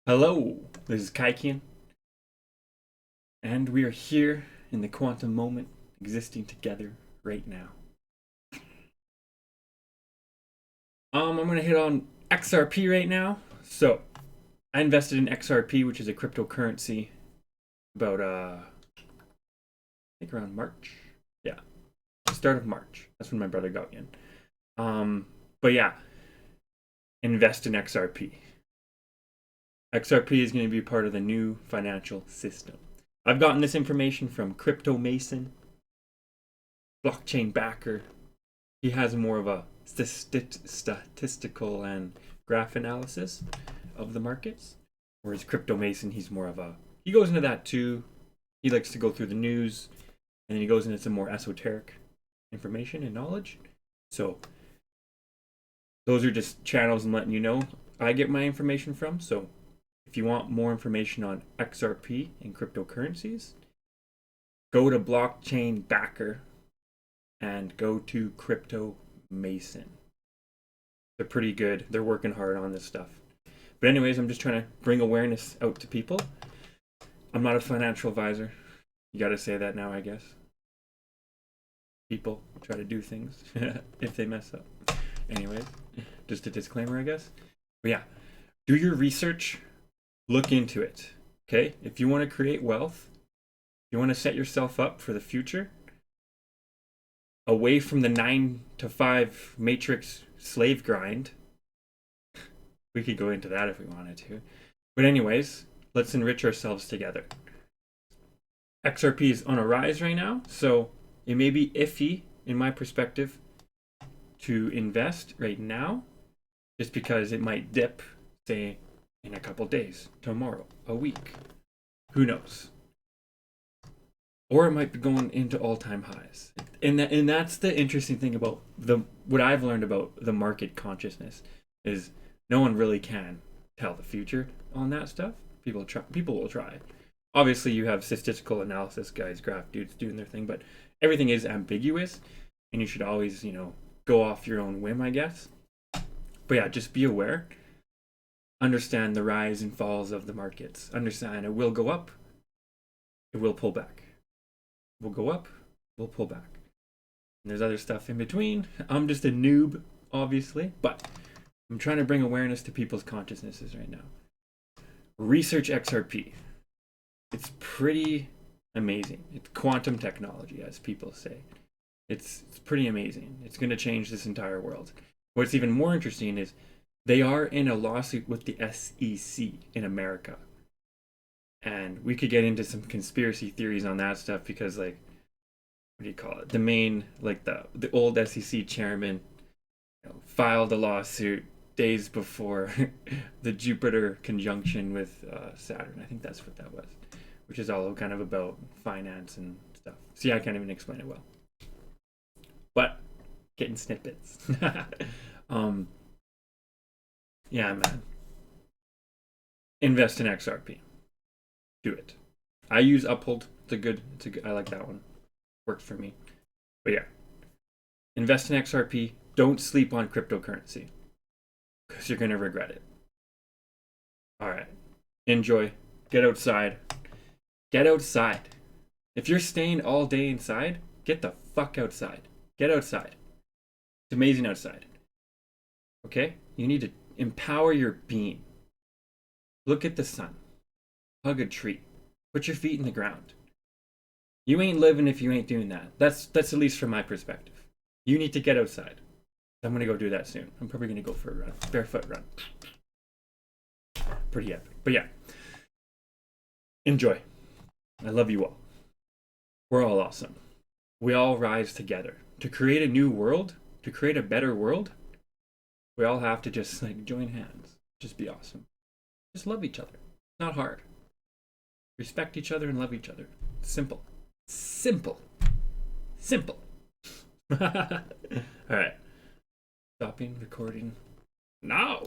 Hello, this is Kaikian, and we are here in the quantum moment, existing together right now. I'm gonna hit on XRP right now. So, I invested in XRP, which is a cryptocurrency, about I think around March. Yeah, start of March. That's when my brother got me in. But yeah, invest in XRP. XRP is going to be part of the new financial system. I've gotten this information from CryptoMason, Blockchainbacker. He has more of a statistical and graph analysis of the markets, whereas CryptoMason, he goes into that too. He likes to go through the news, and then he goes into some more esoteric information and knowledge. So those are just channels and letting you know I get my information from. So if you want more information on XRP and cryptocurrencies, go to Blockchainbacker and go to CryptoMason. They're pretty good. They're working hard on this stuff. But anyways, I'm just trying to bring awareness out to people. I'm not a financial advisor. You got to say that now, I guess. People try to do things if they mess up. Anyways, just a disclaimer, I guess. But yeah, do your research. Look into it. Okay? If you want to create wealth, you want to set yourself up for the future, away from the 9 to 5 matrix slave grind. We could go into that if we wanted to. But anyways, let's enrich ourselves together. XRP is on a rise right now, so it may be iffy, in my perspective, to invest right now, just because it might dip, say, in a couple days, tomorrow, a week. Who knows? Or it might be going into all-time highs. And that's the interesting thing about what I've learned about the market consciousness is no one really can tell the future on that stuff. People will try. Obviously, you have statistical analysis guys, graph dudes doing their thing, but everything is ambiguous, and you should always, go off your own whim, I guess. But yeah, just be aware. Understand the rise and falls of the markets. Understand it will go up, it will pull back. It will go up, it will pull back. And there's other stuff in between. I'm just a noob, obviously, but I'm trying to bring awareness to people's consciousnesses right now. Research XRP. It's pretty amazing. It's quantum technology, as people say. It's pretty amazing. It's going to change this entire world. What's even more interesting is they are in a lawsuit with the SEC in America. And we could get into some conspiracy theories on that stuff because, what do you call it? The main, the old SEC chairman filed a lawsuit days before the Jupiter conjunction with Saturn. I think that's what that was, which is all kind of about finance and stuff. See, I can't even explain it well. But getting snippets. Yeah, man. Invest in XRP. Do it. I use Uphold. It's a good. I like that one. Works for me. But yeah, invest in XRP. Don't sleep on cryptocurrency because you're gonna regret it. All right. Enjoy. Get outside. Get outside. If you're staying all day inside, get the fuck outside. Get outside. It's amazing outside. Okay? You need to empower your being. Look at the sun. Hug a tree. Put your feet in the ground. You ain't living if you ain't doing that. That's at least from my perspective. You need to get outside. I'm gonna go do that soon. I'm probably gonna go for a run. Barefoot run. Pretty epic. But yeah. Enjoy. I love you all. We're all awesome. We all rise together. To create a new world, to create a better world, we all have to just join hands. Just be awesome. Just love each other. It's not hard. Respect each other and love each other. Simple. Simple. Simple. All right. Stopping recording now.